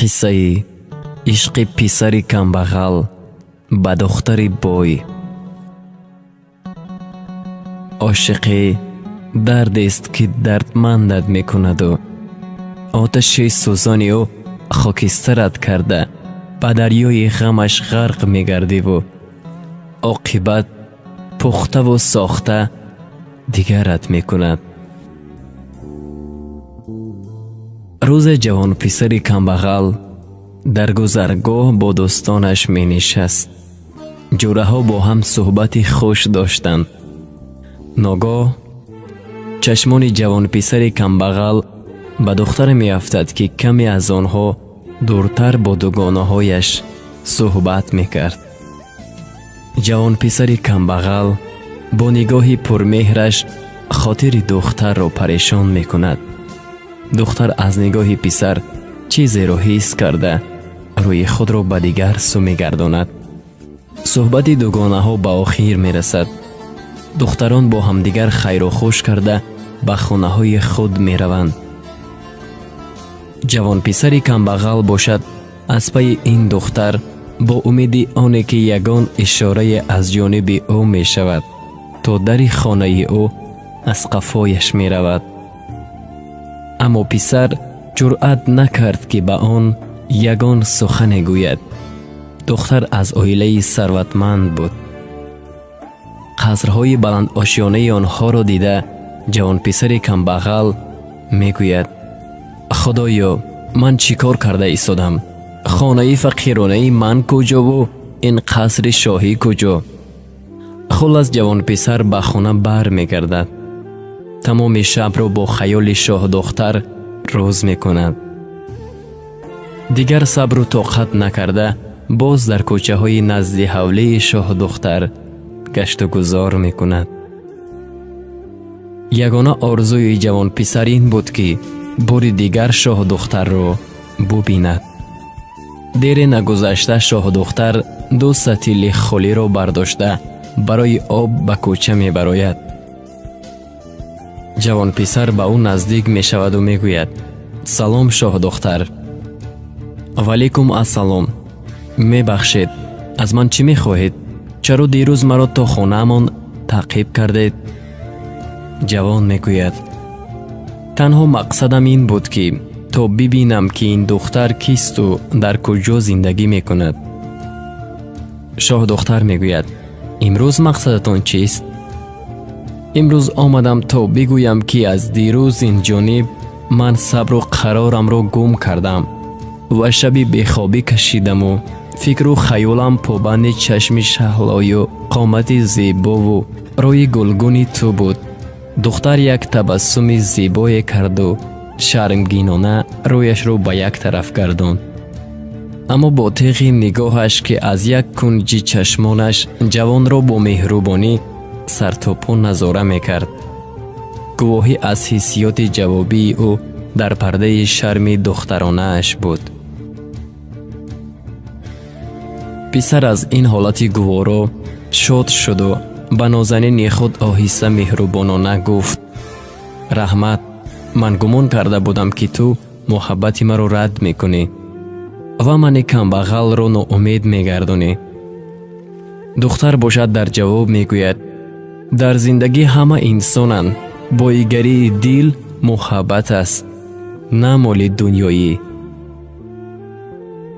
قصه عشق پسری کمبغل به دختری بوی. عاشقی درد است که دردمندت می کند و آتش سوزانی او خاکسترت کرده به دریای غمش غرق می گردی و عاقبت پخته و ساخته دیگرت می کند. روز جوان پسری کمبغل در گذرگاه با دوستانش می نشست. جوره ها با هم صحبتی خوش داشتند. ناگاه چشمان جوان پسری کمبغل به دختر می افتد که کمی از آنها دورتر با دوگانه هایش صحبت می کرد. جوان پسری کمبغل با نگاهی پرمهرش خاطر دختر را پریشان می کند. دختر از نگاه پسر چیزی را حس کرده روی خود را به دیگر سو می گرداند. صحبت دوگانه ها به آخر می رسد. دختران با همدیگر خیر و خوش کرده به خانه های خود می روند. جوان پسری کمبغل باشد از پی این دختر با امید آنی که یگان اشاره از جانب او می شود تا در خانه او از قفایش می رود. اما پسر جرأت نکرد که به آن یگان سخن گوید. دختر از عائله ثروتمند بود. قصرهای بلند آشیانه آنها را دیده جوان پسر کمبغل می گوید خدایا من چی کار کرده ایستادم؟ خانه فقیرانه من کجا و این قصر شاهی کجا؟ خلاص جوان پسر به خانه بر می گردد. تمام شب را با خیال شاه دختر روز می کند. دیگر صبر و طاقت نکرده باز در کوچه های نزد حوله شاه دختر گشت و گذار می کند. یگانه آرزوی جوان پسر این بود که بار دیگر شاه دختر را ببیند. دیر نگذشته شاه دختر دو ستیل خالی را برداشته برای آب به کوچه می براید. جوان پسر به او نزدیک می شود و می گوید سلام شاه دختر. وعلیکم السلام. می بخشید از من چی می خواهید؟ چرا دیروز مرا تا خانه من تعقیب کردید؟ جوان می گوید تنها مقصدم این بود که تا ببینم که این دختر کیست و در کجا زندگی می کند. شاه دختر می گوید امروز مقصدتان چیست؟ امروز آمدم تا بگویم که از دیروز این جانب من صبر و قرارم را گم کردم و شبی بخوابی کشیدم و فکر و خیالم پابند چشم شهلای و قامت زیبا و روی گلگونی تو بود. دختر یک تبسم زیبایی کرد و شرمگینانه رویش رو به یک طرف گرداند. اما با تیغ نگاهش که از یک کنج چشمانش جوان را با مهربانی سر تا پا نظاره میکرد. گواهی از حسیات جوابی او در پرده شرم دخترانه اش بود. پسر از این حالت گوارا شاد شد و به نازنین خود آهسته مهربانانه گفت رحمت، من گمان کرده بودم که تو محبت مرا رد میکنی و من کمبغل را ناامید میگردانی. دختر باشد در جواب میگوید در زندگی همه انسانند، بایگری دل محبت است نه مال دنیایی.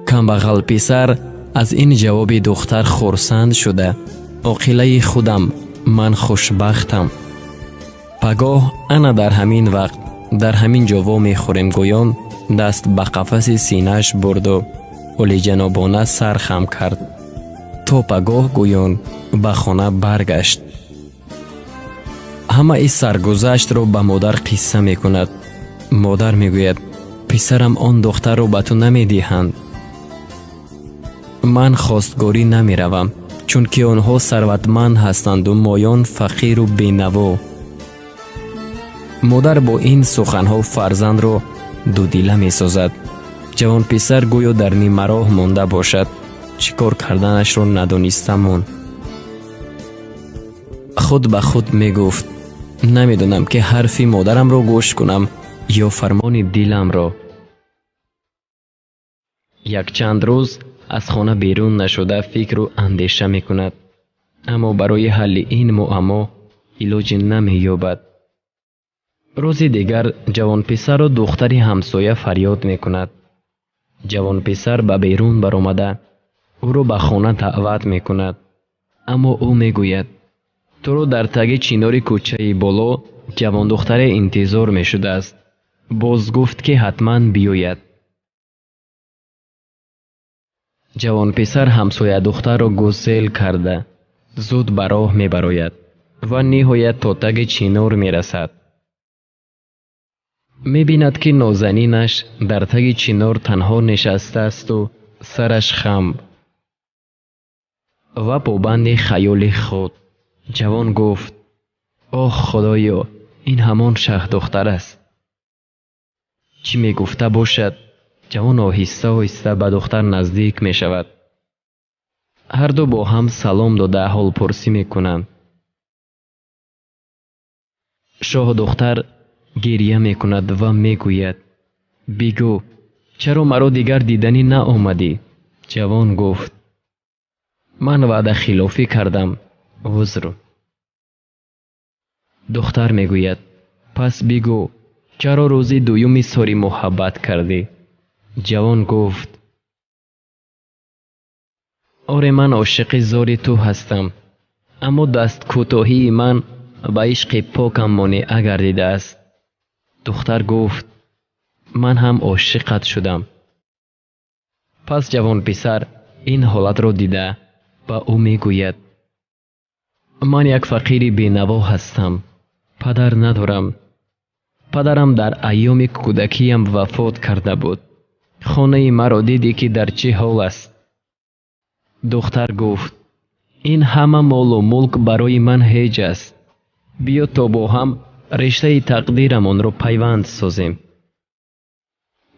کمبغل پسر از این جواب دختر خرسند شده عاقله خودم من خوشبختم. پگاه انا در همین وقت در همین جا وامی خورم گویان دست به قفس سینه‌اش برد و اولی جنابانه سر خم کرد تا پگاه گویان به خانه برگشت. همه این سرگذشت را به مادر قصه می کند. مادر می گوید پسرم آن دختر را به تو نمی دهند. من خواستگاری نمی روم چون که آنها ثروتمند هستند و مایان فقیر و بینوا. مادر با این سخنها فرزند را دودیله می سازد. جوان پسر گویا در نیمه راه مانده باشد. چیکار کردنش را ندانسته ماند. خود به خود می گفت نمیدونم که حرفی مادرم را گوش کنم یا فرمان دلم را. якчанд рӯз аз хона берун нашуда фикру андеша мекунад, аммо барои ҳалли ин муаммо илоҷе намеёбад. рӯзи дигар ҷавонписару духтари ҳамсоя фарёд мекунад. ҷавонписар ба берун баромада ӯро ба хона даъват мекунад, аммо ӯ мегӯяд: туро дар таги чинори кӯчаи боло ҷавондухтаре интизор мешудааст. боз гуфт ки ҳатман биёяд. ҷавонписар ҳамсоядухтарро гузел карда зуд ба роҳ мебарояд ва ниҳоят то таги чинор мерасад. мебинад ки нозанинаш дар таги чинор танҳо нишастаасту сараш хам. ва побанди хаёли худ ҷавон гуфт: оҳ худоё, ин ҳамон шаҳдухтар аст. чӣ мегуфта бошад? ҷавон оҳиста оҳиста ба духтар наздик мешавад. ҳарду бо ҳам салом дода ҳолпурсӣ мекунанд. шоҳдухтар гирья мекунад ва мегӯяд: бигӯ, чаро маро дигар диданӣ наомадӣ? ҷавон гуфт: ман ваъдахилофӣ кардам, узр. духтар мегӯяд: пас бигӯ, чаро рӯзи дуюм изҳори муҳаббат кардӣ? ҷавон гуфт: оре, ман ошиқи зори ту ҳастам, аммо дасткӯтоҳии ман ба ишқи покам монеа гардидааст. духтар гуфт: ман ҳам ошиқат шудам. пас ҷавонписар ин ҳолатро дида ба ӯ мегӯяд: ман як фақири бенаво ҳастам, падар надорам. падарам дар айёми кӯдакиям вафот карда буд. хонаи маро дидӣ ки дар чӣ ҳол аст? духтар гуфт: ин ҳама молу мулк барои ман ҳеҷ аст. биё то бо ҳам риштаи тақдирамонро пайванд созем.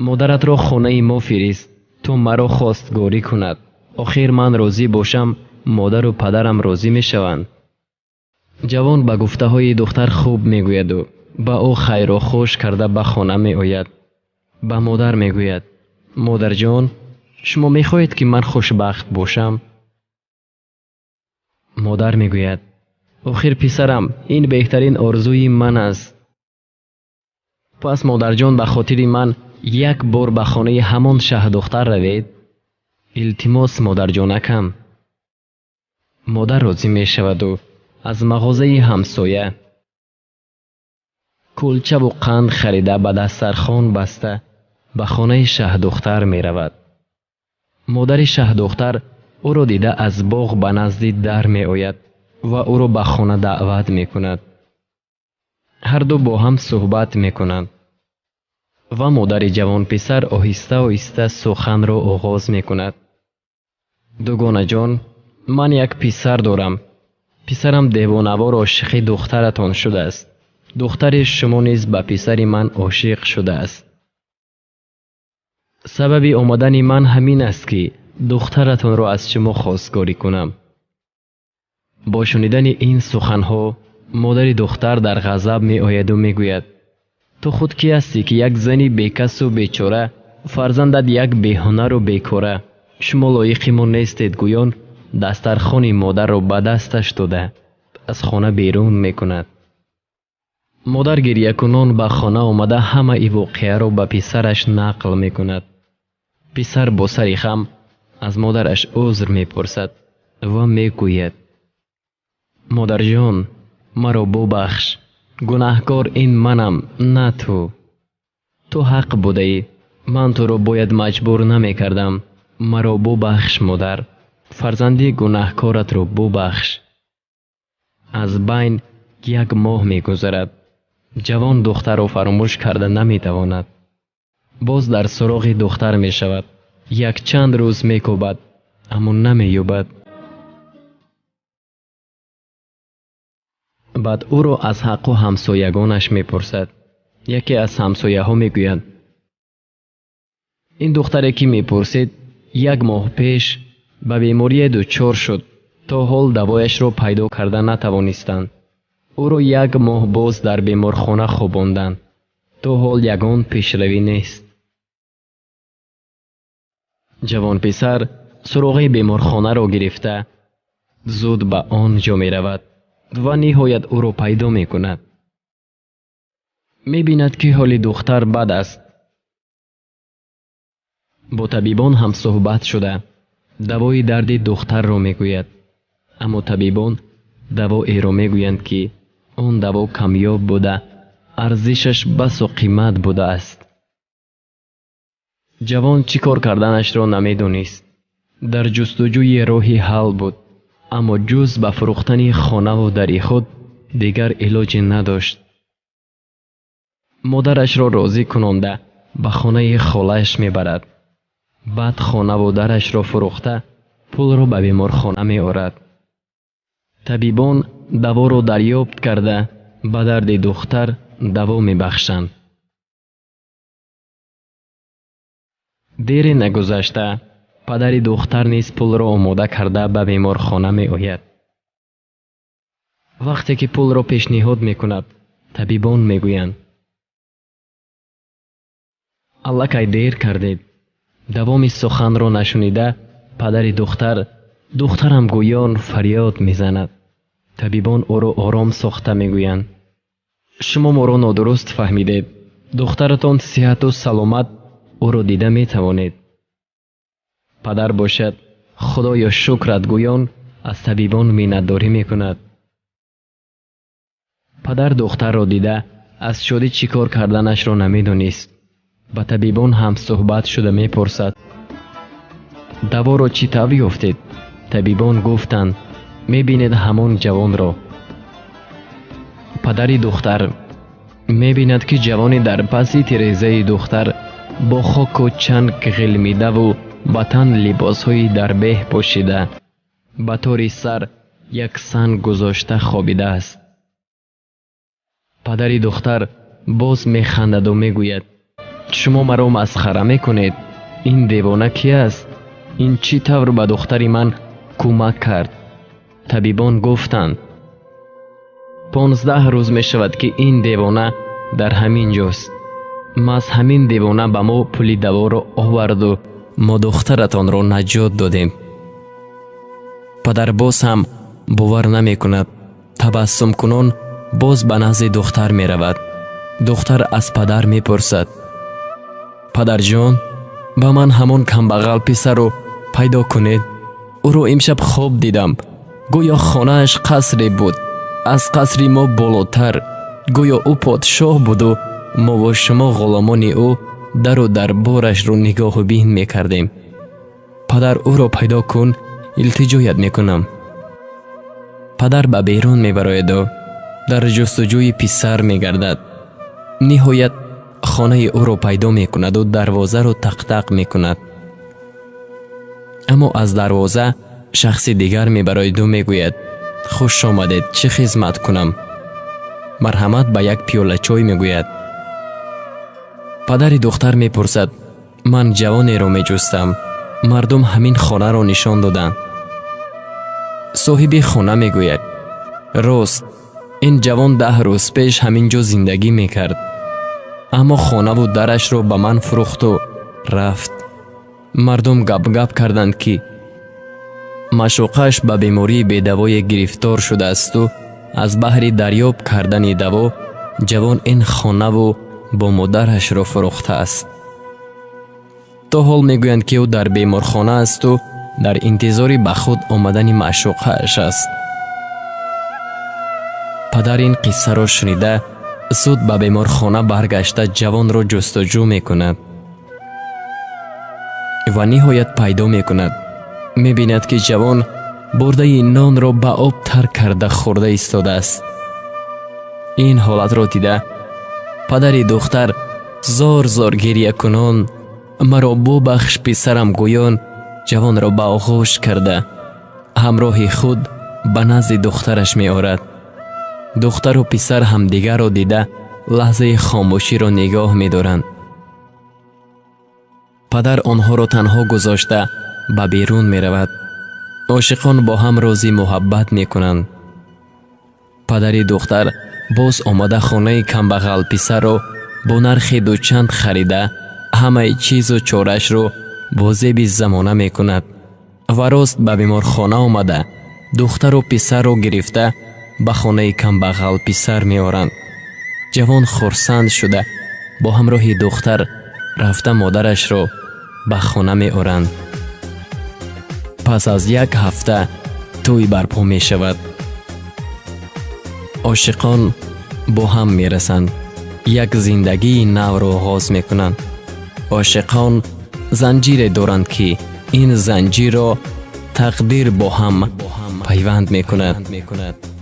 модаратро хонаи мо фирист, то маро хостгорӣ кунад. охир ман розӣ бошам, модару падарам розӣ мешаванд. ҷавон ба гуфтаҳои духтар хуб мегӯяду ба ӯ хайру хуш карда ба хона меояд. ба модар мегӯяд: модарҷон, шумо мехоҳед ки ман хушбахт бошам? модар мегӯяд: охир писарам, ин беҳтарин орзуи ман аст. пас модарҷон, ба хотири ман як бор ба хонаи ҳамон шаҳдухтар равед. илтимос, модарҷонакам. модар розӣ мешаваду аз мағозаи ҳамсоя кулчаву қанд харида ба дастархон баста ба хонаи шаҳдухтар меравад. модари шаҳдухтар ӯро дида аз боғ ба назди дар меояд ва ӯро ба хона даъват мекунад. ҳарду бо ҳам суҳбат мекунанд ва модари ҷавонписар оҳиста оҳиста суханро оғоз мекунад: дугонаҷон, ман як писар дорам. писарам девонавор ошиқи духтаратон шудааст. духтари шумо низ ба писари ман ошиқ шудааст. сабаби омадани ман ҳамин аст ки духтаратонро аз шумо хостгорӣ кунам. бо шунидани ин суханҳо модари духтар дар ғазаб меояду мегӯяд: ту худ кӣ ҳастӣ ки як зани бекасу бечора, фарзандат як беҳунару бекора, шумо лоиқи мо нестед гӯён дастархони модарро ба дасташ дода аз хона берун мекунад. модар гирьякунон ба хона омада ҳамаи воқеаро ба писараш нақл мекунад. писар бо сари хам аз модараш узр мепурсад ва мегӯяд: модарҷон, маро бубахш, гунаҳкор ин манам, на ту. ту ҳақ будаӣ, ман туро бояд маҷбур намекардам. маро бубахш модар, фарзанди гунаҳкоратро бубахш. аз байн як моҳ мегузарад. ҷавон духтарро фаромӯш карда наметавонад. боз дар суроғи духтар мешавад. якчанд рӯз мекобад, аммо намеёбад. баъд ӯро аз ҳаққу ҳамсоягонаш мепурсад. яке аз ҳамсояҳо мегӯяд: ин духтаре ки мепурсед, як моҳ пеш ба беморие дучор шуд, то ҳол давояшро пайдо карда натавонистанд. ӯро як моҳ боз дар беморхона хобонданд, то ҳол ягон пешравӣ нест. جوان پسر سراغ بیمارخانه را گرفته زود به آن جا می رود و نهایت او را پیدا می کند. می بیند که حال دختر بد است. با طبیبان هم صحبت شده دوای درد دختر را می گوید، اما طبیبان دوایی را می گویند که آن دوا کمیاب بوده، ارزشش بس و قیمت بوده است. جوان چی کار کردنش را نمی دانست. در جستجوی راهی حل بود، اما جز به فروختن خانه و دری خود دیگر علاجی نداشت. مادرش را راضی کننده به خانه خاله‌اش می برد. بعد خانه و درش را فروخته پول را به بیمارخانه می آورد. طبیبان دوا را دریافت کرده به درد دختر دوا می بخشند. دیر نگذشته پدر دختر نیز پول را آماده کرده به بیمارخانه می آید. وقتی که پول را پیشنهاد می کند طبیبان می گویند الکی دیر کردید. دوام سخن را نشنیده پدر دخترم گویان فریاد می زند. طبیبان او را آرام ساخته می گویند شما ما را نادرست فهمیدید. دخترتان صحت و سلامت او را دیده می توانید. پدر باشد خدایا شکرت گویان از طبیبان منتداری می کند. پدر دختر را دیده از شادی چی کار کردنش را نمی دانست. با طبیبان هم صحبت شده می پرسد دوا را چی طبع یافتید؟ طبیبان گفتند می بینید همان جوان را. پدر دختر می بیند که جوانی در پسی تیریزه دختر با خاک و چنگ غلمیده و با تن لباس های دربه پوشیده به طور سر یک سنگ گذاشته خوابیده است. پدر دختر باز می خندد و می گوید شما مرا مسخره می کنید. این دیوانه کی است؟ این چی طور به دختری من کمک کرد؟ طبیبان گفتند 15 روز می شود که این دیوانه در همین جاست. ما از همین دیوانه به ما پولی دوا را آورد و ما دخترتان را نجات دادیم. پدر باز هم باور نمی کند. تبسم کنان باز به نزد دختر می رود. دختر از پدر می پرسد پدر جان با من همان کمبغل پسر رو پیدا کنید. او رو امشب خواب دیدم. گویا خانه اش قصری بود، از قصری ما بالاتر. گویا او پادشاه بود و ما و شما غلامان او در و دربارش رو نگاه و بین می کردیم. پدر او رو پیدا کن، التجایت می کنم. پدر به بیرون می براید و در جستجوی پسر می گردد. نهایت خانه او را پیدا می کند و دروازه را تق تق می کند. اما از دروازه شخصی دیگر می براید و می گوید خوش آمدید، چه خدمت کنم؟ مرحمت به یک پیاله چای می گوید. پدر دختر می پرسد من جوانی را می جستم، مردم همین خانه را نشان دادند. صاحب خانه می گوید راست، این جوان 10 روز پیش همین جا زندگی می کرد، اما خانه و درش را به من فروخت و رفت. مردم گپ کردند که معشوقش به بیماری بی‌دوای گرفتار شده است و از بهر دریافت کردن دوا جوان این خانه و با مادرش را فروخته است. تا حال میگویند که او در بیمارخانه است و در انتظار به خود آمدن معشوقش است. پدر این قصه را شنیده زود به بیمارخانه برگشته جوان را جستجو می کند و نهایت پیدا می کند. می بیند که جوان برده نان را به آب تر کرده خورده ایستاده است. این حالت را دیده پدر دختر زار زار گریه کنان مرا ببخش پسرم گویان جوان را به آغوش کرده همراه خود به نزد دخترش می آورد. دختر و پسر همدیگر را دیده لحظه خاموشی را نگاه می دارند. پدر آنها را تنها گذاشته به بیرون می رود. عاشقان با هم رازی محبت می کنند. پدر دختر باز آمده خانه کمبغل پسر را با نرخ دوچند خریده همه چیز و چارش رو با زیب زمانه می کند و راست به بیمارخانه آمده دختر و پسر را گرفته به خانه کمبغل پسر می آورند. جوان خرسند شده با همراه دختر رفته مادرش را به خانه می آورند. پس از یک هفته توی برپا می شود. عاشقان با هم می رسند. یک زندگی نو را آغاز می کنند. عاشقان زنجیر دارند که این زنجیر را تقدیر با هم پیوند می کند.